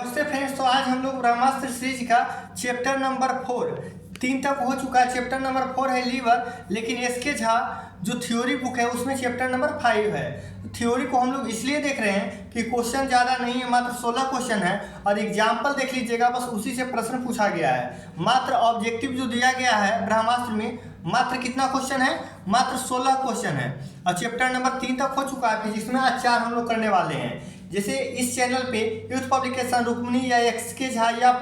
नमस्ते फ्रेंड्स। तो आज हम लोग ब्रह्मास्त्र सीरीज का चैप्टर नंबर 4 3 तक हो चुका है। चैप्टर नंबर 4 है लीवर, लेकिन एसके झा जो थ्योरी बुक है उसमें चैप्टर नंबर 5 है। तो थ्योरी को हम लोग इसलिए देख रहे हैं कि क्वेश्चन ज़्यादा नहीं है, मात्र 16 क्वेश्चन है और एग्जाम्पल देख लीजिएगा, बस उसी से प्रश्न पूछा गया है। मात्र ऑब्जेक्टिव जो दिया गया है ब्रह्मास्त्र में मात्र कितना क्वेश्चन है, मात्र 16 क्वेश्चन है और चैप्टर नंबर 3 तक हो चुका है, जिसमें आज 4 हम लोग करने वाले हैं। जैसे इस चैनल पे यूथ पब्लिकेशन रुक्मिणी या एसके झा या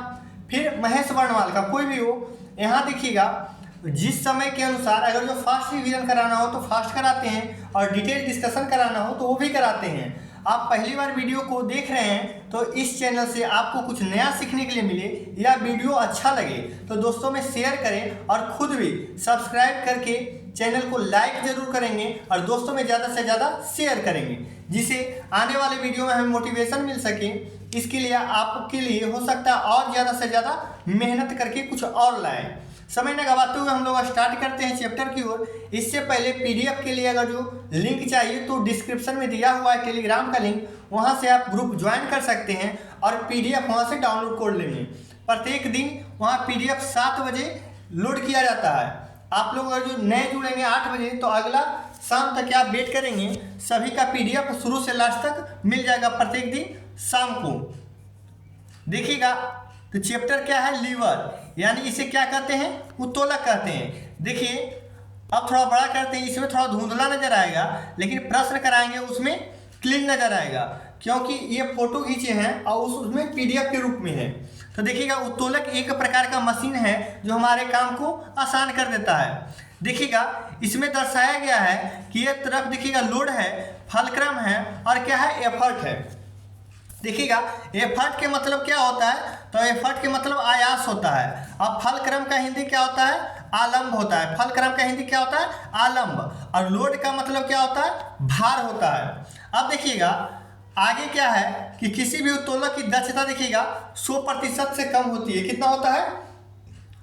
फिर महेश वर्णवाल का कोई भी हो, यहाँ देखिएगा जिस समय के अनुसार अगर जो फास्ट रिवीजन कराना हो तो फास्ट कराते हैं और डिटेल डिस्कशन कराना हो तो वो भी कराते हैं। आप पहली बार वीडियो को देख रहे हैं तो इस चैनल से आपको कुछ नया सीखने के लिए मिले या वीडियो अच्छा लगे तो दोस्तों में शेयर करें और खुद भी सब्सक्राइब करके चैनल को लाइक जरूर करेंगे और दोस्तों में ज़्यादा से ज़्यादा शेयर करेंगे, जिससे आने वाले वीडियो में हमें मोटिवेशन मिल सके। इसके लिए आपके लिए हो सकता है और ज़्यादा से ज़्यादा मेहनत करके कुछ और लाएं। समय न गवाते हुए हम लोग स्टार्ट करते हैं चैप्टर की ओर। इससे पहले पीडीएफ के लिए अगर जो लिंक चाहिए तो डिस्क्रिप्शन में दिया हुआ है टेलीग्राम का लिंक, वहां से आप ग्रुप ज्वाइन कर सकते हैं और पीडीएफ वहां से डाउनलोड कर लेंगे। प्रत्येक दिन वहां पीडीएफ 7 बजे लोड किया जाता है। आप लोग अगर जो नए जुड़ेंगे 8 बजे तो अगला शाम तक आप वेट करेंगे, सभी का पीडीएफ शुरू से लास्ट तक मिल जाएगा प्रत्येक दिन शाम को। देखिएगा तो चैप्टर क्या है, लीवर, यानी इसे क्या कहते हैं, उत्तोलक कहते हैं। देखिए अब थोड़ा बड़ा करते हैं, इसमें थोड़ा धुंधला नजर आएगा लेकिन प्रश्न कराएंगे उसमें क्लीन नजर आएगा, क्योंकि ये फोटो खींचे हैं और उसमें पीडीएफ के रूप में है। तो देखिएगा उत्तोलक एक प्रकार का मशीन है जो हमारे काम को आसान कर देता है। देखिएगा इसमें दर्शाया गया है कि ये तरफ देखिएगा लोड है, फलक्रम है और क्या है, एफर्ट है। देखिएगा एफर्ट के मतलब क्या होता है, तो एफर्ट के मतलब आयास होता है। अब फलक्रम का हिंदी क्या होता है, आलंब होता है। फलक्रम का हिंदी क्या होता है, आलंब। और लोड का मतलब क्या होता है, भार होता है। अब देखिएगा आगे क्या है कि किसी भी उत्तोलक की दक्षता देखिएगा 100% से कम होती है। कितना होता है,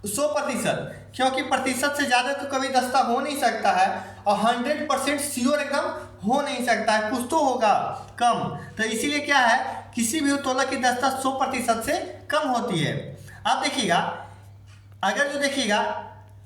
100%, क्योंकि प्रतिशत से ज़्यादा तो कभी दस्ता हो नहीं सकता है और 100% श्योर एकदम हो नहीं सकता है, कुछ तो होगा कम। तो इसीलिए क्या है, किसी भी उत्तोलक की दस्ता 100% से कम होती है। अब देखिएगा अगर जो देखिएगा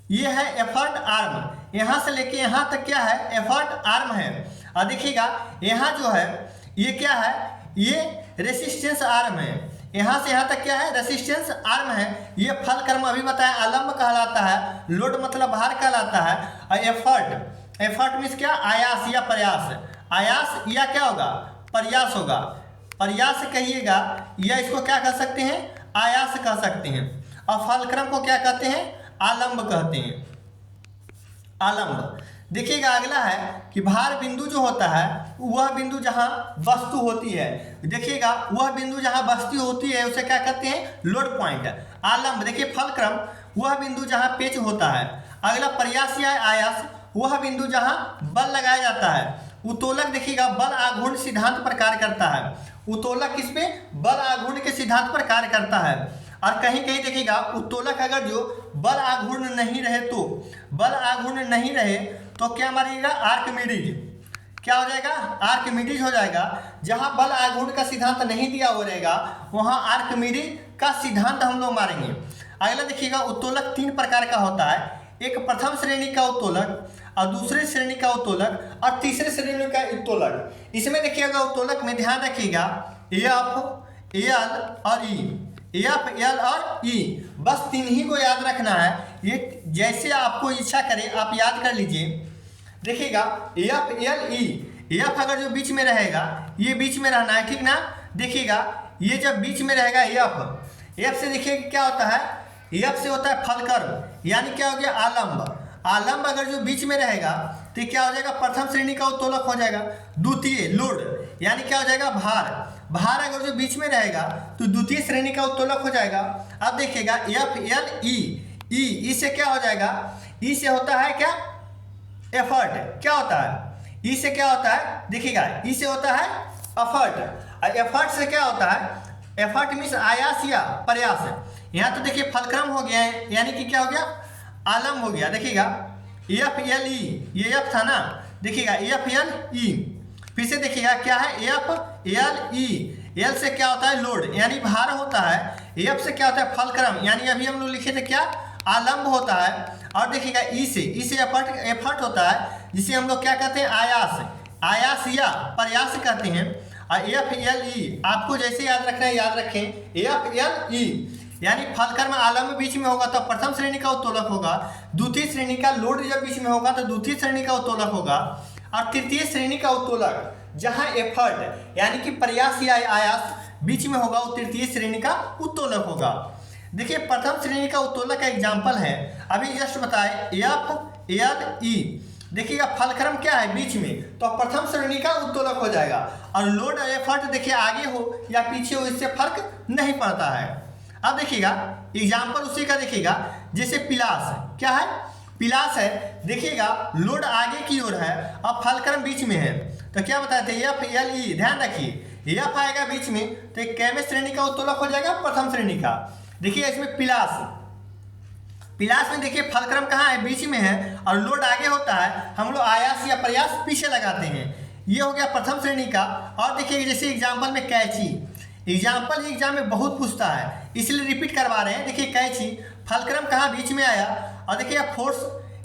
ये है एफर्ट आर्म, यहाँ से लेके यहाँ तक क्या है, एफर्ट आर्म है। और देखिएगा यहाँ जो है ये क्या है, ये रेसिस्टेंस आर्म है। यहाँ से यहाँ तक क्या है, रेसिस्टेंस आर्म है। ये फलक्रम अभी बताया आलंब कहलाता है, लोड मतलब भार कहलाता है। और एफर्ट, एफर्ट मीन्स क्या, आयास या प्रयास। आयास या क्या होगा, प्रयास होगा। प्रयास कहिएगा या इसको क्या कह सकते हैं, आयास कह सकते हैं। और फलक्रम को क्या कहते हैं, आलंब कहते हैं, आलंब। देखिएगा अगला है कि भार बिंदु जो होता है वह बिंदु जहां वस्तु होती है। देखिएगा वह बिंदु जहां वस्तु होती है उसे क्या कहते हैं, लोड पॉइंट। आलंब देखिए फलक्रम, वह बिंदु जहां पेच होता है। अगला प्रयास या आयास, वह बिंदु जहां बल लगाया जाता है। उत्तोलक देखिएगा बल आघूर्ण सिद्धांत पर कार्य करता है। उत्तोलक किस पे, बल आघूर्ण के सिद्धांत पर कार्य करता है। और कहीं कहीं देखिएगा उत्तोलक अगर जो बल आघूर्ण नहीं रहे तो, बल आघूर्ण नहीं रहे तो क्या मारिएगा, आर्किमिडीज। क्या हो जाएगा, आर्किमिडीज हो जाएगा। जहां बल आघूर्ण का सिद्धांत नहीं दिया हो रहेगा वहां आर्किमिडीज का सिद्धांत हम लोग मारेंगे। अगला देखिएगा उत्तोलक 3 प्रकार का होता है, एक प्रथम श्रेणी का उत्तोलक और दूसरी श्रेणी का उत्तोलक और तीसरी श्रेणी का उत्तोलक। इसमें देखिएगा उत्तोलक में ध्यान रखिएगा एफ, एल और ई, एफ, एल और ई, बस 3 ही को याद रखना है। ये जैसे आपको इच्छा करे आप याद कर लीजिए। देखिएगा एफ, एल, ई। एफ अगर जो बीच में रहेगा ये बीच में रहना है, ठीक ना। देखिएगा ये जब बीच में रहेगा एफ, एफ से देखिए क्या होता है, एफ से होता है फलक्रम, यानी क्या हो गया, आलंब। आलंब अगर जो बीच में रहेगा तो क्या हो जाएगा, प्रथम श्रेणी का उत्तोलक हो जाएगा। द्वितीय लोड, यानी क्या हो जाएगा, भार। भार अगर जो बीच में रहेगा तो द्वितीय श्रेणी का उत्तोलक हो जाएगा। अब देखिएगा एफ, एल, ई, ई से क्या हो जाएगा, ई से होता है क्या, एफर्ट। क्या होता है, ई से क्या होता है, देखिएगा ई से होता है एफर्ट। और एफर्ट से क्या होता है, एफर्ट मीन्स आयास या प्रयास। यहाँ तो देखिए फलक्रम हो गया है, यानी कि क्या हो गया, आलम हो गया। देखिएगा एफ, एल, ई, ये एफ था ना, देखिएगा एफ, एल, ई। फिर से देखिएगा क्या है, एफ, एल, ई। एल से क्या होता है लोड यानी भार होता है, एफ से क्या होता है फलक्रम यानी अभी हम लोग लिखे थे क्या आलम्ब होता है, और देखिएगा ई से एफर्ट होता है जिसे हम लोग क्या कहते हैं आयास या प्रयास कहते हैं। और एफ एल ई आपको जैसे याद रखना है याद रखें, एफ एल ई यानी फलक्रम आलम्ब बीच में होगा तो प्रथम श्रेणी का उत्तोलक होगा, द्वितीय श्रेणी का लोड जब बीच में होगा तो द्वितीय श्रेणी का उत्तोलक होगा, और तृतीय श्रेणी का उत्तोलक जहां एफर्ट यानी कि प्रयास या आयास बीच में होगा वो तृतीय श्रेणी का उत्तोलक होगा। देखिए प्रथम श्रेणी का उत्तोलक का एग्जाम्पल है अभी जस्ट बताए एफ एल ई, देखिएगा फलक्रम क्या है बीच में तो प्रथम श्रेणी का उत्तोलक हो जाएगा, और लोड एफर्ट देखिए आगे हो या पीछे हो इससे फर्क नहीं पड़ता है। अब देखिएगा एग्जाम्पल उसी का देखिएगा जैसे पिलास क्या है, पिलास है देखिएगा लोड आगे की ओर है और फलक्रम बीच में है, तो क्या बताए थे एफ एल ई, ध्यान रखिए एफ आएगा बीच में तो एक कैमे श्रेणी का उत्तोलक हो जाएगा प्रथम श्रेणी का। देखिए इसमें पिलास में देखिए फलक्रम कहाँ है बीच में है और लोड आगे होता है, हम लोग आयास या प्रयास पीछे लगाते हैं, ये हो गया प्रथम श्रेणी का। और देखिए जैसे एग्जाम्पल में कैंची, एग्जाम्पल एग्जाम में बहुत पूछता है इसलिए रिपीट करवा रहे हैं। देखिए कैंची फलक्रम कहाँ बीच में आया, और देखिए फोर्स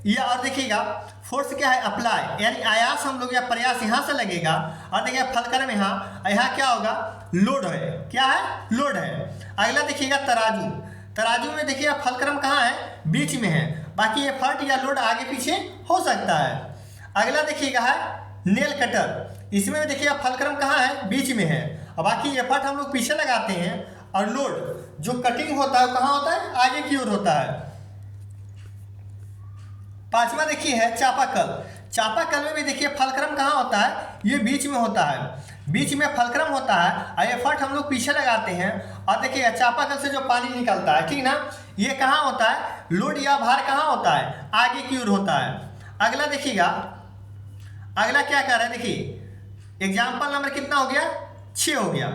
या, और देखिएगा फोर्स क्या है अप्लाई यानी आयास हम लोग या प्रयास यहाँ से लगेगा, और देखिए फलक्रम यहाँ क्या होगा लोड है, क्या है लोड है। अगला देखिएगा तराजू, तराजू में देखिएगा फलक्रम कहाँ है बीच में है, बाकी एफर्ट या लोड आगे पीछे हो सकता है। अगला देखिएगा है नेल कटर, इसमें भी देखिएगा फलक्रम कहाँ है बीच में है और बाकी एफर्ट हम लोग पीछे लगाते हैं, और लोड जो कटिंग होता है कहाँ होता है आगे की ओर होता है। पांचवा देखिए है चापाकल, चापाकल में भी देखिए फलक्रम कहाँ होता है ये बीच में होता है, बीच में फलक्रम होता है और एफर्ट हम लोग पीछे लगाते हैं, और देखिए चापाकल से जो पानी निकलता है ठीक ना, ये कहाँ होता है लोड या भार कहाँ होता है आगे की ओर होता है। अगला देखिएगा अगला क्या कर रहा है, देखिए एग्जाम्पल नंबर कितना हो गया 6 हो गया।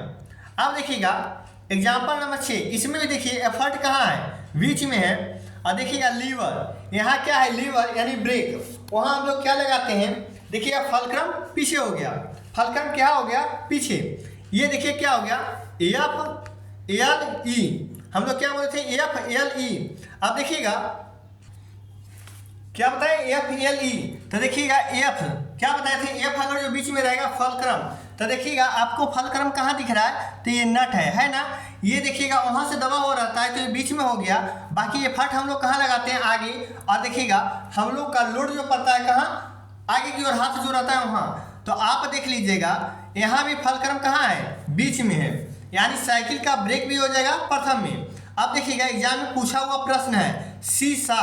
अब देखिएगा एग्जाम्पल नंबर 6, इसमें भी देखिए एफर्ट कहाँ है बीच में है, और देखिएगा लीवर, यहाँ क्या है लीवर यानी ब्रेक, वहाँ हम लोग क्या लगाते हैं, देखिएगा फलक्रम पीछे हो गया, फलक्रम क्या हो गया पीछे, ये देखिए क्या हो गया एफ एल ई, हम लोग क्या बोलते थे एफ एल ई। अब देखिएगा क्या बताए एफ एल ई, तो देखिएगा एफ क्या बताए थे एफ अगर जो बीच में रहेगा फलक्रम, तो देखिएगा आपको फलक्रम कहाँ दिख रहा है तो ये नट है ना, ये देखिएगा वहाँ से दबा हुआ रहता है तो ये बीच में हो गया, बाकी ये फट हम लोग कहाँ लगाते हैं आगे, और देखिएगा हम लोग का लोड जो पड़ता है कहाँ आगे की ओर हाथ जो रहता है वहाँ, तो आप देख लीजिएगा यहाँ भी फलक्रम कहाँ है बीच में है, यानी साइकिल का ब्रेक भी हो जाएगा प्रथम में। अब देखिएगा एग्जाम में पूछा हुआ प्रश्न है शीशा,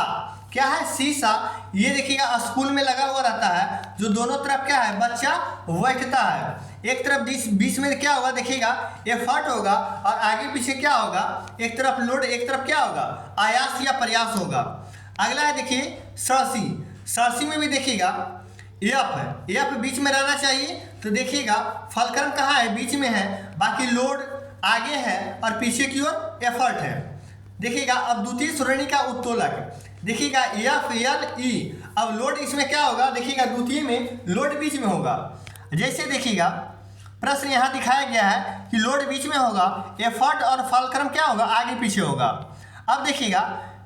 क्या है शीशा, ये देखिएगा स्कूल में लगा हुआ रहता है जो दोनों तरफ क्या है बच्चा बैठता है, एक तरफ बीच में क्या होगा देखिएगा एफर्ट होगा और आगे पीछे क्या होगा एक तरफ लोड एक तरफ क्या होगा आयास या प्रयास होगा। अगला है देखिए सरसी, सरसी में भी देखिएगा एफ है, एफ बीच में रहना चाहिए, तो देखिएगा फलक्रम कहाँ है बीच में है, बाकी लोड आगे है और पीछे की ओर एफर्ट है। देखिएगा अब द्वितीय श्रेणी का उत्तोलक, देखिएगा एफ एल ई, अब लोड इसमें क्या होगा देखिएगा द्वितीय में लोड बीच में होगा, जैसे देखिएगा प्रश्न यहाँ दिखाया गया है कि लोड बीच में होगा, एफर्ट और फलक्रम क्या होगा आगे पीछे होगा। अब देखिएगा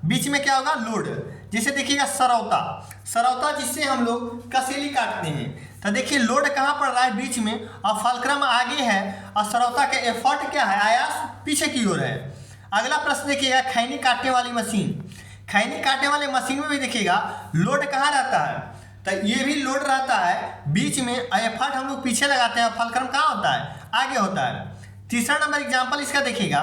बीच में क्या होगा लोड, जैसे देखिएगा सरौता, सरौता जिससे हम लोग कसेली काटते हैं, तो देखिए लोड कहाँ पड़ रहा है बीच में और फलक्रम आगे है और सरौता का एफर्ट क्या है आयास पीछे की ओर है। अगला प्रश्न देखिएगा खैनी काटने वाली मशीन, खैनी काटने वाले मशीन में भी देखिएगा लोड कहाँ रहता है, तो ये भी लोड रहता है बीच में, एफर्ट हम लोग पीछे लगाते हैं, फलक्रम कहाँ होता है आगे होता है। तीसरा नंबर एग्जाम्पल इसका देखिएगा,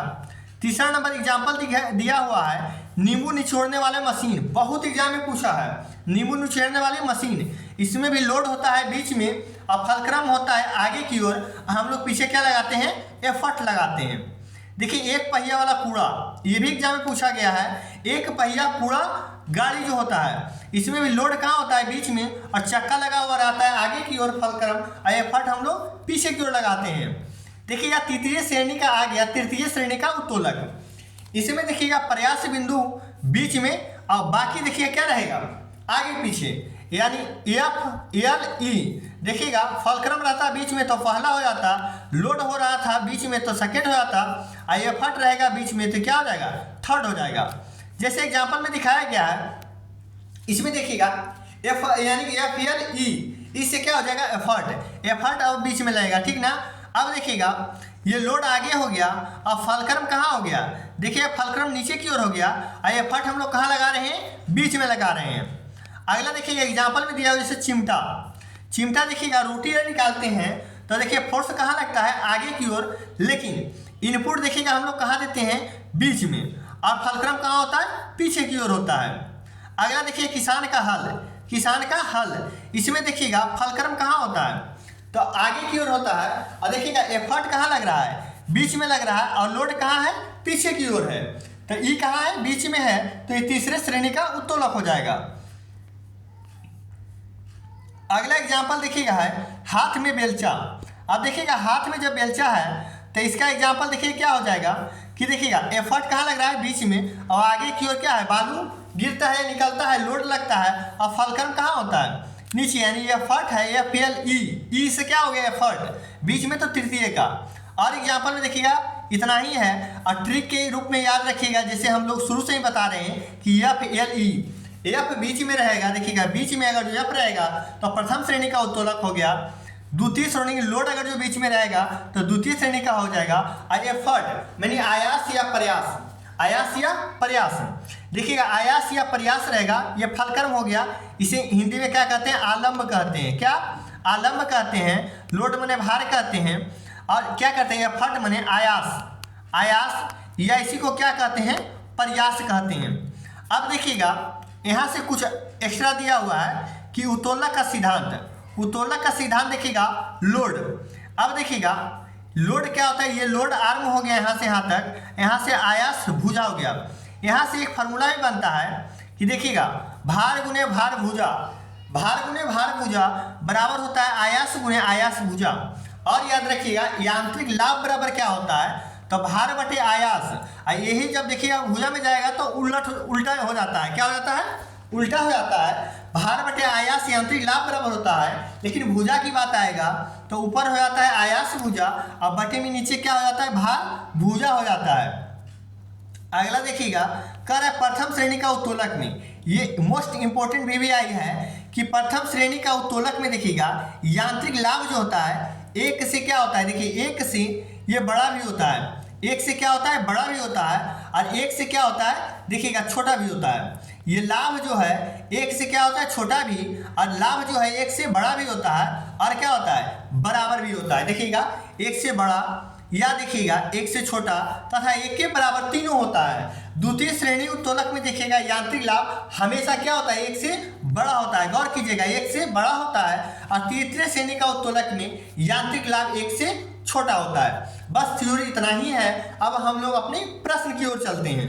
तीसरा नंबर एग्जाम्पल दिया हुआ है नींबू निचोड़ने वाले मशीन, बहुत एग्जाम में पूछा है नींबू निचोड़ने वाली मशीन, इसमें भी लोड होता है बीच में और फलक्रम होता है आगे की ओर, हम लोग पीछे क्या लगाते हैं एफर्ट लगाते हैं। देखिए एक पहिया वाला कूड़ा, ये भी एग्जाम में पूछा गया है, एक पहिया कूड़ा गाड़ी जो होता है इसमें भी लोड कहाँ होता है बीच में और चक्का लगा हुआ रहता है आगे की ओर, फलक्रम और एफर्ट हम लोग पीछे की ओर लगाते हैं। देखिएगा तृतीय श्रेणी का आ गया तृतीय श्रेणी का उत्तोलक, इसमें देखिएगा प्रयास बिंदु बीच में और बाकी देखिए क्या रहेगा आगे पीछे, यानी एफ एल ई, देखिएगा फलक्रम रहता बीच में तो पहला हो जाता, लोड हो रहा था बीच में तो सेकेंड हो जाता, और एफर्ट रहेगा बीच में तो क्या हो जाएगा, थर्ड हो जाएगा। जैसे एग्जाम्पल में दिखाया गया है, इसमें देखिएगा एफ यानी एफ एल ई, इससे क्या हो जाएगा एफर्ट, एफर्ट अब बीच में लगेगा, ठीक ना। अब देखिएगा ये लोड आगे हो गया और फलक्रम कहाँ हो गया, देखिए फलक्रम नीचे की ओर हो गया और एफर्ट हम लोग कहाँ लगा रहे हैं, बीच में लगा रहे हैं। अगला देखिएगा एग्जाम्पल में दिया हुआ जैसे चिमटा, चिमटा देखिएगा रोटी निकालते हैं तो देखिए फोर्स कहाँ लगता है, आगे की ओर, लेकिन इनपुट देखिएगा हम लोग कहाँ देते हैं, बीच में, और फलक्रम कहाँ होता है, पीछे की ओर होता है। अगला देखिए किसान का हल, किसान का हल, इसमें देखिएगा फलक्रम कहाँ होता है, तो आगे की ओर होता है, और देखिएगा एफर्ट कहाँ लग रहा है, बीच में लग रहा है, और लोड कहाँ है, पीछे की ओर है, तो ई कहाँ है, बीच में है, तो ये तीसरे श्रेणी का उत्तोलक हो जाएगा। अगला एग्जाम्पल देखिएगा है हाथ में बेलचा। अब देखिएगा हाथ में जब बेलचा है तो इसका एग्जाम्पल देखिए क्या हो जाएगा कि देखिएगा एफर्ट कहाँ लग रहा है, बीच में, और आगे की ओर क्या है, बालू गिरता है, निकलता है, लोड लगता है, और फलक्रम कहाँ होता है, नीचे, यानी एफर्ट है एफ एल ई से क्या हो गया एफर्ट, बीच में तो तृतीय का। और एग्जाम्पल में देखिएगा इतना ही है, और ट्रिक के रूप में याद रखिएगा जैसे हम लोग शुरू से ही बता रहे हैं कि एफ एल ई, एफ बीच में रहेगा, देखिएगा बीच में अगर जो एफ रहेगा तो प्रथम श्रेणी का उत्तोलक हो गया, द्वितीय श्रेणी लोड अगर जो बीच में रहेगा तो द्वितीय श्रेणी का हो जाएगा, और एफर्ट यानी आयास या प्रयास, आयास या प्रयास, देखिएगा आयास या प्रयास रहेगा, ये फलक्रम हो गया, इसे हिंदी में क्या कहते हैं, आलम्ब कहते हैं, क्या आलम्ब कहते हैं, लोड मने भार कहते हैं, और क्या कहते हैं एफर्ट मने आयास, आयास, या इसी को क्या कहते हैं, प्रयास कहते हैं। अब देखिएगा यहाँ से कुछ एक्स्ट्रा दिया हुआ है कि उत्तोलक का सिद्धांत, उत्तोलक का सिद्धांत देखिएगा लोड। अब देखिएगा लोड क्या होता है, ये लोड आर्म हो गया यहाँ से यहाँ तक, यहाँ से आयास भुजा हो गया, यहाँ से एक फार्मूला भी बनता है कि देखिएगा भार गुने भार भुजा, भार गुने भार भुजा बराबर होता है आयास गुने आयास भुजा। और याद रखिएगा यांत्रिक लाभ बराबर क्या होता है, तो भार बटे आयास, और यही जब देखिएगा भुजा में जाएगा तो उल्टा हो जाता है, क्या हो जाता है, उल्टा हो जाता है, भार बटे आयास यांत्रिक लाभ बराबर होता है, लेकिन भुजा की बात आएगा तो ऊपर हो जाता है आयास भुजा, और बटे में नीचे क्या हो जाता है, भार भुजा हो जाता है। अगला देखिएगा कह रहा है प्रथम श्रेणी का उत्तोलक में, ये मोस्ट इंपॉर्टेंट भी आई है कि प्रथम श्रेणी का उत्तोलक में देखिएगा यांत्रिक लाभ जो होता है एक से क्या होता है, देखिए एक से ये बड़ा भी होता है, एक से क्या होता है, बड़ा भी होता है, और एक से क्या होता है, देखिएगा छोटा भी होता है। ये लाभ जो है एक से क्या होता है, छोटा भी, और लाभ जो है एक से बड़ा भी होता है, और क्या होता है, बराबर भी होता है। देखिएगा एक से बड़ा या देखिएगा एक से छोटा तथा एक के बराबर तीनों होता है। द्वितीय श्रेणी उत्तोलक में देखिएगा यांत्रिक लाभ हमेशा क्या होता है, एक से बड़ा होता है, गौर कीजिएगा एक से बड़ा होता है, और तृतीय श्रेणी का उत्तोलक में यांत्रिक लाभ एक से छोटा होता है। बस थ्योरी इतना ही है। अब हम लोग अपने प्रश्न की ओर चलते हैं।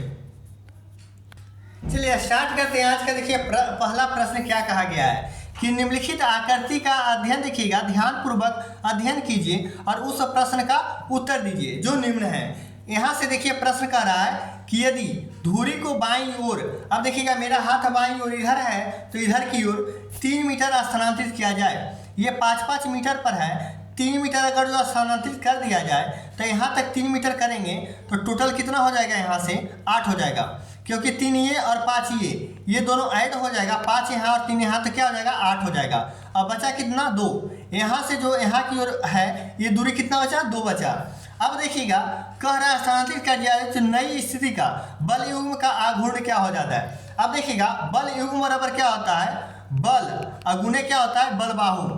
चलिए स्टार्ट करते हैं। आज का देखिए पहला प्रश्न क्या कहा गया है कि निम्नलिखित आकृति का अध्ययन देखिएगा, ध्यानपूर्वक अध्ययन कीजिए और उस प्रश्न का उत्तर दीजिए जो निम्न है। यहाँ से देखिए प्रश्न कह रहा है कि यदि धुरी को बाईं ओर, अब देखिएगा मेरा हाथ बाईं ओर इधर है तो इधर की ओर 3 मीटर स्थानांतरित किया जाए, ये 5-5 मीटर पर है, 3 मीटर अगर जो स्थानांतरित कर दिया जाए तो यहाँ तक 3 मीटर करेंगे तो टोटल कितना हो जाएगा, यहाँ से 8 हो जाएगा, क्योंकि 3 ये और 5 ये दोनों ऐड हो जाएगा, 5 यहाँ और 3 यहाँ तो क्या हो जाएगा, 8 हो जाएगा। अब बचा कितना, 2। यहाँ से जो यहाँ की ओर है ये दूरी कितना बचा, 2 बचा। अब देखिएगा कह रहा है स्थानांतरित कर दिया जाए तो नई स्थिति का बल युग्म का आघूर्ण क्या हो जाता है। अब देखिएगा बल युग्म बराबर क्या होता है, बल अगुणे क्या होता है, बल बाहु,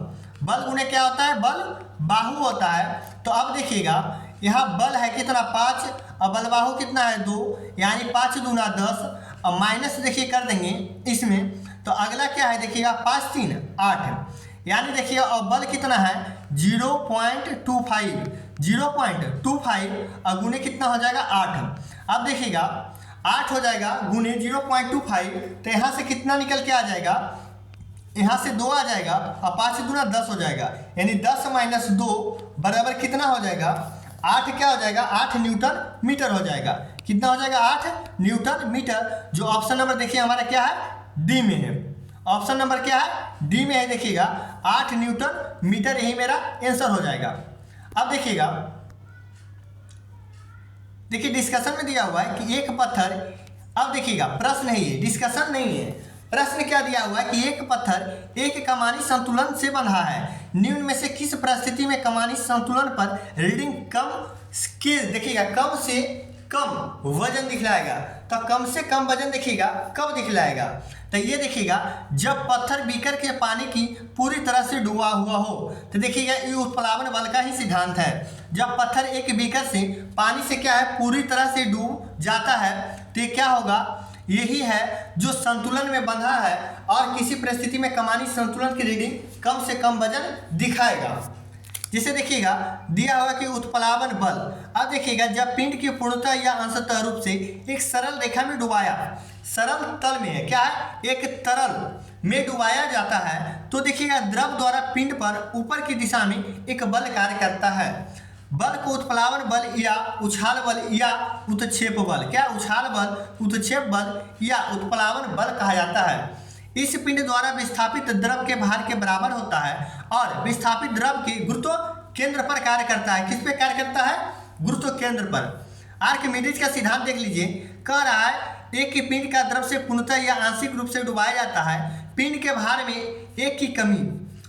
बल गुणे क्या होता है, बल बाहु होता है। तो अब देखिएगा यहाँ बल है कितना, 5, और बल बाहु कितना है, 2, यानी 5 दूना 10, और माइनस देखिए कर देंगे इसमें, तो अगला क्या है देखिएगा 5 3 8, यानी देखिए और बल कितना है 0.25, 0.25 और गुने कितना हो जाएगा 8। अब देखिएगा 8 हो जाएगा गुने 0.25, तो यहाँ से कितना निकल के आ जाएगा, यहाँ से 2 आ जाएगा, और 5 दूना 10 हो जाएगा, यानी 10 माइनस 2 बराबर कितना हो जाएगा, 8 क्या हो जाएगा, 8 न्यूटन मीटर हो जाएगा। कितना हो जाएगा, 8 न्यूटन मीटर, जो ऑप्शन नंबर देखिए हमारा क्या है, डी में है। ऑप्शन नंबर क्या है, डी में है, देखिएगा 8 न्यूटन मीटर, यही मेरा आंसर हो जाएगा। अब देखिएगा, देखिए डिस्कशन में दिया हुआ है कि एक पत्थर, अब देखिएगा प्रश्न है ये, डिस्कशन नहीं है, प्रश्न क्या दिया हुआ है कि एक पत्थर एक कमानी संतुलन से बंधा है, निम्न में से किस परिस्थिति में कमानी संतुलन पर रीडिंग कम के, देखिएगा कम से कम वजन दिखलाएगा, तो कम से कम वजन देखिएगा कब दिखलाएगा, तो ये देखिएगा जब पत्थर बीकर के पानी की पूरी तरह से डूबा हुआ हो, तो देखिएगा ये उत्प्लावन बल का ही सिद्धांत है। जब पत्थर एक बीकर से पानी से क्या है पूरी तरह से डूब जाता है, तो ये क्या होगा, यही है जो संतुलन में बंधा है और किसी परिस्थिति में कमानी संतुलन की रीडिंग कम से कम वजन दिखाएगा। जिसे देखिएगा दिया हुआ कि उत्प्लावन बल, अब देखिएगा जब पिंड की पूर्णतः या अंशतः रूप से एक सरल रेखा में डुबाया, सरल तल में है, क्या है, एक तरल में डुबाया जाता है, तो देखिएगा द्रव द्वारा पिंड पर ऊपर की दिशा में एक बल कार्य करता है। बल को उत्प्लावन बल या उछाल बल या उत्क्षेप बल, क्या उछाल बल, उत्क्षेप बल या उत्प्लावन बल कहा जाता है। इस पिंड द्वारा विस्थापित द्रव के भार के बराबर होता है और विस्थापित द्रव के गुरुत्व केंद्र पर कार्य करता है। किस पे कार्य करता है, गुरुत्व केंद्र पर। आर्किमिडीज का सिद्धांत देख लीजिए, कह रहा है एक की पिंड का द्रव से पूर्णतः या आंशिक रूप से डुबाया जाता है, पिंड के भार में एक की कमी,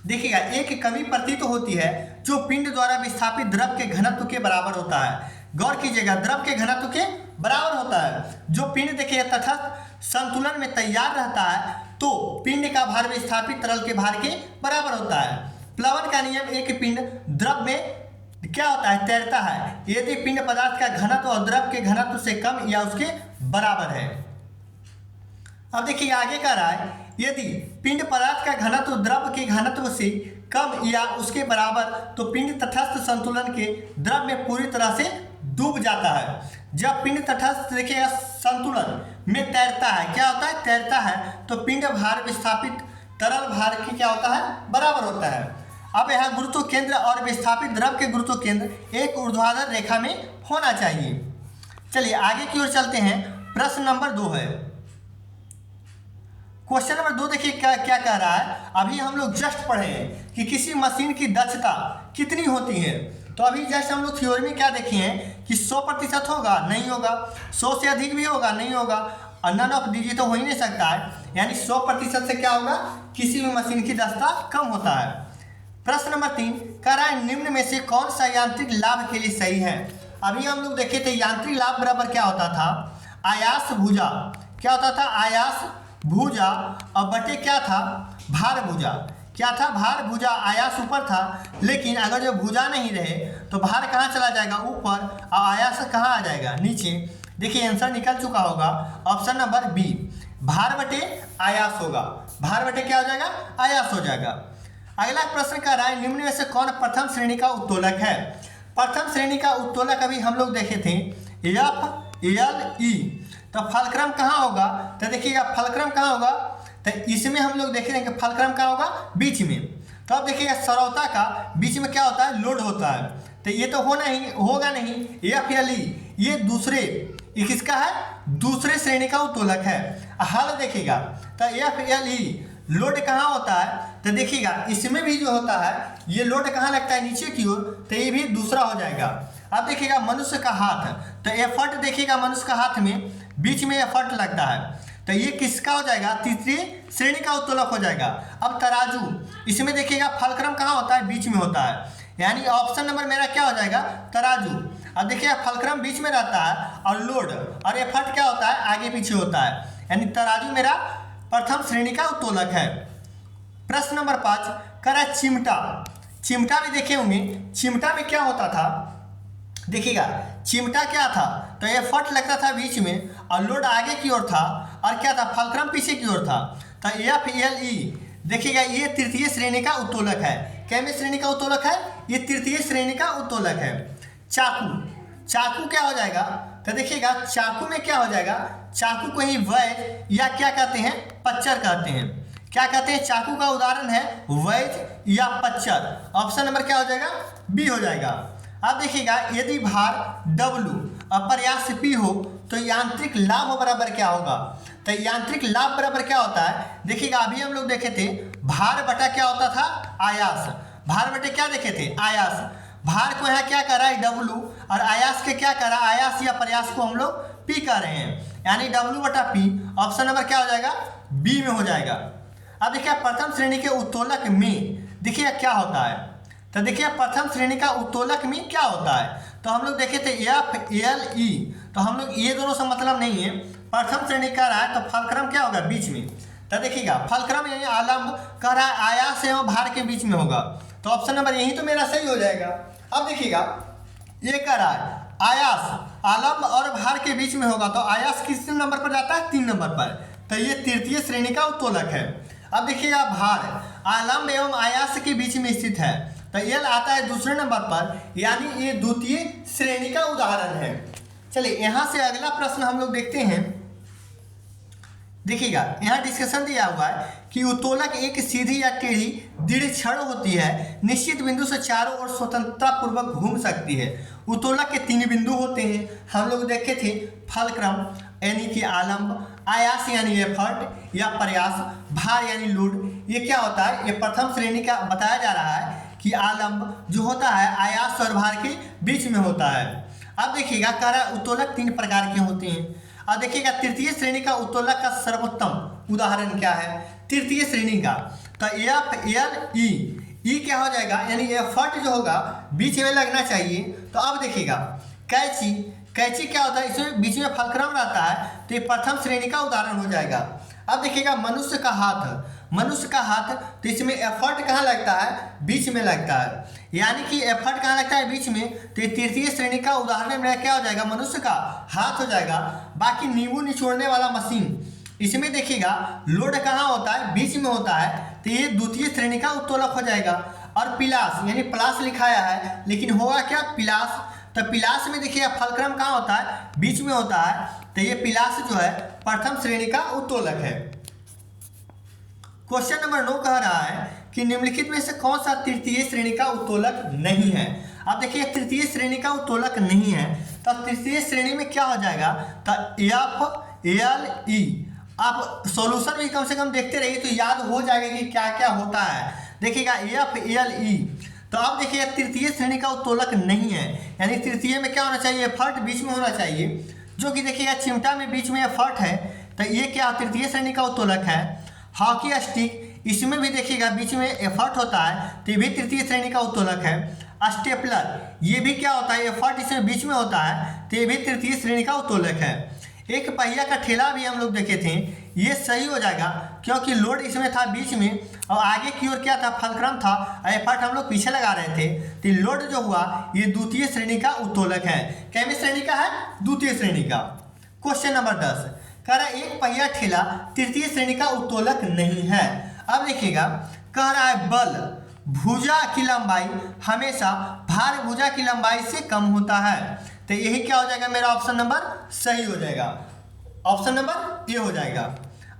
देखिएगा एक की कमी प्रतीत होती है जो पिंड द्वारा विस्थापित द्रव के घनत्व के बराबर होता है। गौर कीजिएगा, द्रव के घनत्व के बराबर होता है। जो पिंड देखिए तथा संतुलन में तैयार रहता है, तो पिंड का भार विस्थापित तरल के भार के बराबर होता है। प्लवन का नियम, एक पिंड द्रव में क्या होता है, तैरता है यदि पिंड पदार्थ का घनत्व और द्रव के घनत्व से कम या उसके बराबर है। अब देखिए आगे कह रहा है, यदि पिंड पदार्थ का घनत्व द्रव के घनत्व से कम या उसके बराबर, तो पिंड तटस्थ संतुलन के द्रव में पूरी तरह से डूब जाता है। जब पिंड तटस्थ देखिएगा संतुलन में तैरता है, क्या होता है, तैरता है, तो पिंड भार विस्थापित तरल भार की क्या होता है, बराबर होता है। अब यहाँ गुरुत्व केंद्र और विस्थापित द्रव के गुरुत्व केंद्र एक ऊर्ध्वाधर रेखा में होना चाहिए। चलिए आगे की ओर चलते हैं। प्रश्न नंबर 2 है, क्वेश्चन नंबर 2 देखिए क्या क्या कह रहा है। अभी हम लोग जस्ट पढ़े हैं कि किसी मशीन की दक्षता कितनी होती है, तो अभी जैसे हम लोग थ्योरी में क्या देखे हैं कि 100% होगा, नहीं होगा, 100 से अधिक भी होगा, नहीं होगा, और नन ऑफ दीजिए तो हो ही नहीं सकता है, यानी 100% से क्या होगा, किसी भी मशीन की दक्षता कम होता है। प्रश्न नंबर 3 कह रहा है, निम्न में से कौन सा यांत्रिक लाभ के लिए सही है। अभी हम लोग देखे थे यांत्रिक लाभ बराबर क्या होता था, आयास भुजा, क्या होता था, आयास भुजा, और बटे क्या था, भार भुजा, क्या था, भार भुजा, आयास ऊपर था, लेकिन अगर जो भुजा नहीं रहे तो भार कहाँ चला जाएगा, ऊपर, और आयास कहाँ आ जाएगा, नीचे। देखिए आंसर निकल चुका होगा, ऑप्शन नंबर बी, भार बटे आयास होगा, भार बटे क्या हो जाएगा, आयास हो जाएगा। अगला प्रश्न कह रहा है, निम्न में से कौन प्रथम श्रेणी का उत्तोलक है। प्रथम श्रेणी का उत्तोलक अभी हम लोग देखे थे FLE, तो फलक्रम कहाँ होगा, तो देखिएगा फलक्रम कहाँ होगा, तो इसमें हम लोग देख रहे हैं कि फलक्रम कहाँ होगा, बीच में। तो अब देखिएगा सरौता का बीच में क्या होता है, लोड होता है, तो ये तो होगा नहीं, FLE ये दूसरे, ये किसका है, दूसरे श्रेणी का उत्तोलक है। हल देखिएगा, तो FLE लोड कहाँ होता है, तो देखिएगा इसमें भी जो होता है ये लोड कहाँ लगता है, नीचे की ओर, तो ये भी दूसरा हो जाएगा। अब देखिएगा मनुष्य का हाथ, तो एफर्ट देखिएगा मनुष्य का हाथ में बीच में एफर्ट लगता है, तो ये किसका हो जाएगा, तीसरी श्रेणी का उत्तोलक हो जाएगा। अब तराजू, इसमें देखिएगा फलक्रम कहाँ होता है, बीच में होता है, यानी ऑप्शन नंबर मेरा क्या हो जाएगा, तराजू। अब देखिएगा फलक्रम बीच में रहता है और लोड और एफर्ट क्या होता है, आगे पीछे होता है, यानी तराजू मेरा प्रथम श्रेणी का उत्तोलक है। प्रश्न नंबर 5 करा चिमटा, चिमटा भी देखे होंगे, चिमटा में क्या होता था, देखिएगा चिमटा क्या था, तो ये फट लगता था बीच में और लोड आगे की ओर था, और क्या था, फलक्रम पीछे की ओर था। तो FLE देखिएगा ये तृतीय श्रेणी का उत्तोलक है। कैमे श्रेणी का उत्तोलक है, ये तृतीय श्रेणी का उत्तोलक है। चाकू, चाकू क्या हो जाएगा, तो देखिएगा चाकू में क्या हो जाएगा, चाकू को ही वैज या क्या कहते हैं, पच्चर कहते हैं। क्या कहते हैं, चाकू का उदाहरण है वैज या पच्चर। ऑप्शन नंबर क्या हो जाएगा, बी हो जाएगा। अब देखिएगा यदि भार W अपर्यास P हो तो यांत्रिक लाभ बराबर क्या होगा? तो यांत्रिक लाभ बराबर क्या होता है? देखिएगा अभी हम लोग देखे थे भार बटा क्या होता था? आयास। भार बटे क्या देखे थे? आयास। भार को यहाँ क्या कर रहा है? W, और आयास के क्या कर रहा है? आयास या प्रयास को हम लोग P कर रहे हैं, यानी W बटा P। ऑप्शन नंबर क्या हो जाएगा? B में हो जाएगा। अब देखिए प्रथम श्रेणी के उत्तोलक में देखिए क्या होता है। तो देखिए प्रथम श्रेणी का उत्तोलक में क्या होता है, तो हम लोग देखे थे FLE, तो हम लोग ये दोनों से मतलब नहीं है, प्रथम श्रेणी कह रहा है तो फलक्रम क्या होगा? बीच में। तो देखिएगा फलक्रम यानी आलम्ब कह रहा है आयास एवं भार के बीच में होगा, तो ऑप्शन नंबर यही तो मेरा सही हो जाएगा। अब देखिएगा ये कह रहा है आयास आलम्ब और भार के बीच में होगा, तो आयास किस नंबर पर जाता है? 3 नंबर पर, तो ये तृतीय श्रेणी का उत्तोलक है। अब देखिएगा भार आलम्ब एवं आयास के बीच में स्थित है, तो L आता है दूसरे नंबर पर, यानी ये द्वितीय श्रेणी का उदाहरण है। चलिए यहाँ से अगला प्रश्न हम लोग देखते हैं। देखिएगा यहाँ डिस्कशन दिया हुआ है कि उत्तोलक एक सीधी या टेढ़ी दृढ़ छड़ होती है, निश्चित बिंदु से चारों ओर स्वतंत्रता पूर्वक घूम सकती है। उत्तोलक के 3 बिंदु होते हैं, हम लोग देखे थे फलक्रम यानी कि आलम्ब, आयास यानी एफर्ट या प्रयास, भार यानी लोड। ये क्या होता है? ये प्रथम श्रेणी का बताया जा रहा है कि आलम्ब जो होता है आयास और भार के बीच में होता है। अब देखिएगा कह रहा है उत्तोलक 3 प्रकार के होते हैं। अब देखिएगा तृतीय श्रेणी का उत्तोलक का सर्वोत्तम उदाहरण क्या है? तृतीय श्रेणी का तो FLE, ई क्या हो जाएगा? यानी एफर्ट जो होगा बीच में लगना चाहिए। तो अब देखिएगा कैंची, कैंची क्या होता है? इसमें बीच में फलक्रम रहता है, तो ये प्रथम श्रेणी का उदाहरण हो जाएगा। अब देखिएगा मनुष्य का हाथ, मनुष्य का हाथ, तो इसमें एफर्ट कहाँ लगता है? बीच में लगता है, यानी कि एफर्ट कहाँ लगता है? बीच में, तो ये तृतीय श्रेणी का उदाहरण मेरा क्या हो जाएगा? मनुष्य का हाथ हो जाएगा। बाकी नींबू निचोड़ने वाला मशीन, इसमें देखिएगा लोड कहाँ होता है? बीच में होता है, तो ये द्वितीय श्रेणी का उत्तोलक हो जाएगा। और पिलास यानी प्लास लिखाया है, लेकिन होगा क्या? पिलास। तो पिलास में देखिए फलक्रम कहाँ होता है? बीच में होता है, तो ये पिलास जो है प्रथम श्रेणी का उत्तोलक है। क्वेश्चन नंबर 9 कह रहा है कि निम्नलिखित में से कौन सा तृतीय श्रेणी का उत्तोलक नहीं है? अब देखिए तृतीय श्रेणी का उत्तोलक नहीं है, तो तृतीय श्रेणी में क्या हो जाएगा? तो FLE। आप सॉल्यूशन भी कम से कम देखते रहिए तो याद हो जाएगा कि क्या क्या होता है। देखिएगा FLE, तो अब देखिए तृतीय श्रेणी का उत्तोलक नहीं है, यानी तृतीय में क्या होना चाहिए? एफर्ट बीच में होना चाहिए, जो कि देखिएगा चिमटा में बीच में एफर्ट है, तो ये क्या तृतीय श्रेणी का उत्तोलक है। हॉकी स्टिक, इसमें भी देखिएगा बीच में एफर्ट होता है, तो ये भी तृतीय श्रेणी का उत्तोलक है। स्टेपलर, ये भी क्या होता है? एफर्ट इसमें बीच में होता है, तो ये भी तृतीय श्रेणी का उत्तोलक है। एक पहिया का ठेला भी हम लोग देखे थे, ये सही हो जाएगा क्योंकि लोड इसमें था बीच में और आगे की ओर क्या था? फलक्रम था, एफर्ट हम लोग पीछे लगा रहे थे, तो लोड जो हुआ ये द्वितीय श्रेणी का उत्तोलक है। कैसी श्रेणी का है? द्वितीय श्रेणी का। क्वेश्चन नंबर 10 कह रहा है एक पहिया ठेला तृतीय श्रेणी का उत्तोलक नहीं है। अब देखिएगा कह रहा है बल भुजा की लंबाई हमेशा भार भुजा की लंबाई से कम होता है, तो यही क्या हो जाएगा? मेरा ऑप्शन नंबर सही हो जाएगा, ऑप्शन नंबर ए हो जाएगा।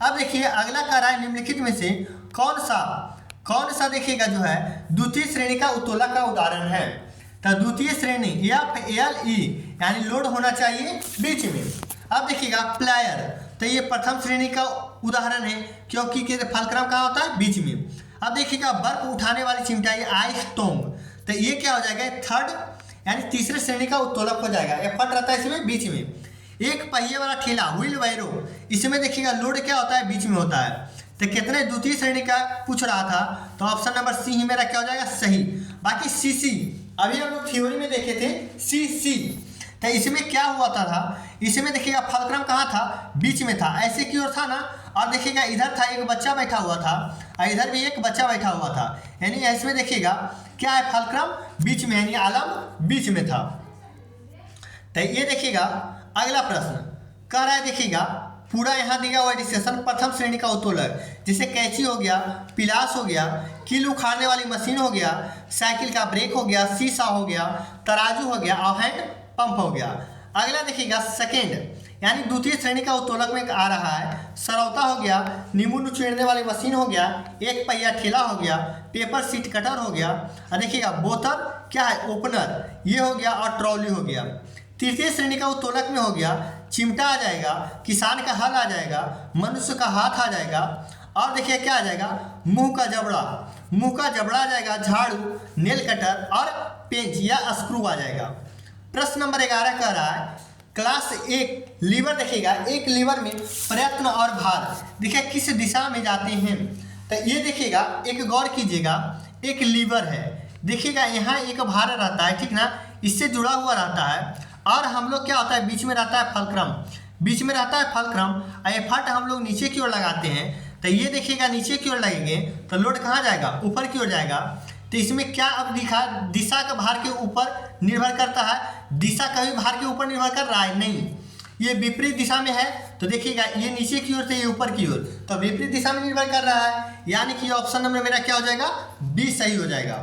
अब देखिए अगला कह रहा है निम्नलिखित में से कौन सा देखिएगा जो है द्वितीय श्रेणी का उत्तोलक का उदाहरण है? तो द्वितीय श्रेणी FLE यानी लोड होना चाहिए बीच में। अब देखिएगा प्लायर, तो ये प्रथम श्रेणी का उदाहरण है क्योंकि फलक्रम कहाँ होता है? बीच में। अब देखिएगा बर्फ उठाने वाली चिमटा, ये आइस टोंग, तो ये क्या हो जाएगा? थर्ड यानी तीसरे श्रेणी का उत्तोलक हो जाएगा। एफर्ट रहता है इसमें बीच में। एक पहिए वाला ठेला व्हील बैरो, इसमें देखिएगा लोड क्या होता है? बीच में होता है, तो कितने द्वितीय श्रेणी का पूछ रहा था, तो ऑप्शन नंबर सी ही मेरा क्या हो जाएगा? सही। बाकी CC अभी हम लोग थ्योरी में देखे थे CC, तो इसमें क्या हुआ था? इसमें देखिएगा फलक्रम कहाँ था? बीच में था, ऐसे की ओर था ना। और देखिएगा इधर था एक बच्चा बैठा हुआ था और इधर भी एक बच्चा बैठा हुआ था, यानी इसमें देखिएगा क्या है? फलक्रम बीच में, यानी आलम बीच में था। तो ये देखिएगा अगला प्रश्न कह रहा है, देखिएगा पूरा यहाँ दिया हुआ डिस्कशन प्रथम श्रेणी का उत्तोलक, जैसे कैंची हो गया, पिलास हो गया, कील उखाड़ने वाली मशीन हो गया, साइकिल का ब्रेक हो गया, शीशा हो गया, तराजू हो गया और हैंड पंप हो गया। अगला देखिएगा सेकेंड यानी द्वितीय श्रेणी का उत्तोलक में आ रहा है सरौता हो गया, नींबू निचोड़ने वाली मशीन हो गया, एक पहिया ठेला हो गया, पेपर सीट कटर हो गया, और देखिएगा बोतल क्या है? ओपनर, ये हो गया, और ट्रॉली हो गया। तृतीय श्रेणी का उत्तोलक में हो गया चिमटा आ जाएगा, किसान का हल आ जाएगा, मनुष्य का हाथ आ जाएगा, और देखिए क्या आ जाएगा, मुंह का जबड़ा आ जाएगा, झाड़ू, नेल कटर और पेंच या स्क्रू आ जाएगा। प्रश्न नंबर 11 कह रहा है क्लास 1 लीवर देखिएगा, एक लीवर में प्रयत्न और भार देखिए किस दिशा में जाते हैं। तो ये देखिएगा, एक गौर कीजिएगा, एक लीवर है, देखिएगा यहाँ एक भार रहता है, ठीक ना, इससे जुड़ा हुआ रहता है, और हम लोग क्या होता है बीच में रहता है फलक्रम, और एफर्ट हम लोग नीचे की ओर लगाते हैं। तो ये देखिएगा नीचे की ओर लगेंगे तो लोड कहाँ जाएगा, ऊपर की ओर जाएगा। तो इसमें क्या अब दिखा, दिशा का भार के ऊपर निर्भर करता है, दिशा कभी भार के ऊपर निर्भर कर रहा है नहीं, ये विपरीत दिशा में है। तो देखिएगा ये नीचे की ओर से ये ऊपर की ओर, तो विपरीत दिशा में निर्भर कर रहा है, यानी कि ऑप्शन नंबर मेरा क्या हो जाएगा, बी सही हो जाएगा।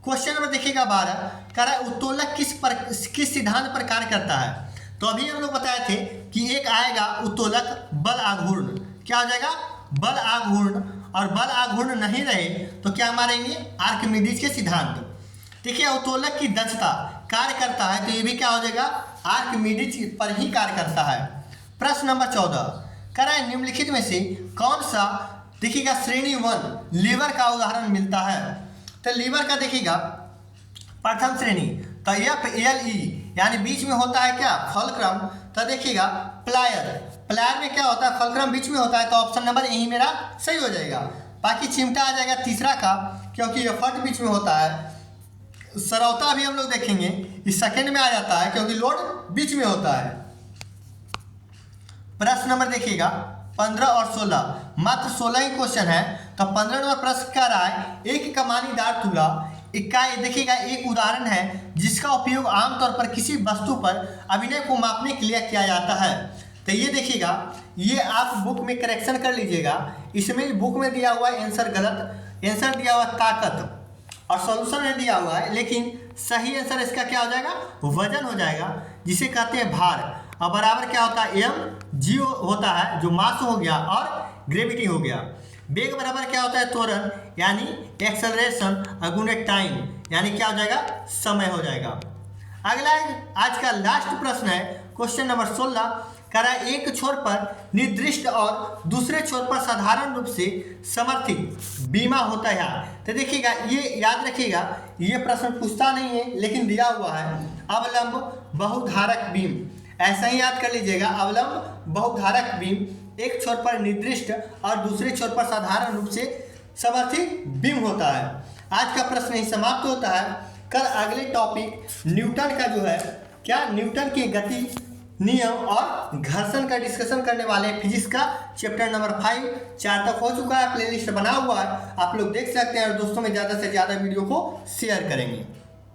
क्वेश्चन नंबर देखिएगा 12 कह रहा है उत्तोलक किस सिद्धांत पर कार्य करता है। तो अभी हम लोग बताए थे कि एक आएगा उत्तोलक बल आघूर्ण, क्या हो जाएगा, बल आघूर्ण, और बल आघूर्ण नहीं रहे तो क्या मारेंगे, आर्किमिडीज के सिद्धांत। देखिए उत्तोलक की दक्षता कार्य करता है, तो ये भी क्या हो जाएगा, आर्किमिडीज पर ही कार्य करता है। प्रश्न नंबर 14 कह रहा है निम्नलिखित में से कौन सा देखिएगा श्रेणी 1 लीवर का उदाहरण मिलता है। तो लीवर का देखिएगा प्रथम श्रेणी, तो FLE यानी बीच में होता है क्या, फलक्रम। तो देखिएगा प्लायर में क्या होता है, फलक्रम बीच में होता है, तो ऑप्शन नंबर यही मेरा सही हो जाएगा। बाकी चिमटा आ जाएगा तीसरा का, क्योंकि एफर्ट बीच में होता है। सरौता भी हम लोग देखेंगे इस सेकंड में आ जाता है, क्योंकि लोड बीच में होता है। प्रश्न नंबर देखिएगा 15 और 16, मात्र 16 ही क्वेश्चन है। तो 15 नंबर प्रश्न क्या रहा है, एक कमानीदार तुला इकाई देखिएगा एक उदाहरण है जिसका उपयोग आमतौर पर किसी वस्तु पर अभिनय को मापने के लिए किया जाता है। तो ये देखिएगा, ये आप बुक में करेक्शन कर लीजिएगा, इसमें बुक में दिया हुआ है आंसर गलत, आंसर दिया हुआ ताकत और सॉल्यूशन में दिया हुआ है, लेकिन सही आंसर इसका क्या हो जाएगा, वजन हो जाएगा, जिसे कहते हैं भार। और बराबर क्या होता है, mg होता है जो मास हो गया और ग्रेविटी हो गया। वेग बराबर क्या होता है, त्वरण यानी एक्सेलरेशन अगुने टाइम यानी क्या हो जाएगा, समय हो जाएगा। अगला आज का लास्ट प्रश्न है क्वेश्चन नंबर 16 कह रहा है एक छोर पर निर्दिष्ट और दूसरे छोर पर साधारण रूप से समर्थित बीमा होता है। तो देखिएगा ये याद रखिएगा, ये प्रश्न पूछता नहीं है लेकिन दिया हुआ है अवलंब बहुधारक बीम, ऐसा ही याद कर लीजिएगा, अवलंब बहुधारक बीम एक छोर पर निर्दिष्ट और दूसरे छोर पर साधारण रूप से समर्थित बीम होता है। आज का प्रश्न ही समाप्त होता है। कल अगले टॉपिक न्यूटन का जो है क्या, न्यूटन की गति नियम और घर्षण का डिस्कशन करने वाले हैं। फिजिक्स का चैप्टर नंबर 5 4 तक हो चुका है, प्लेलिस्ट बना हुआ है, आप लोग देख सकते हैं और दोस्तों में ज़्यादा से ज़्यादा वीडियो को शेयर करेंगे।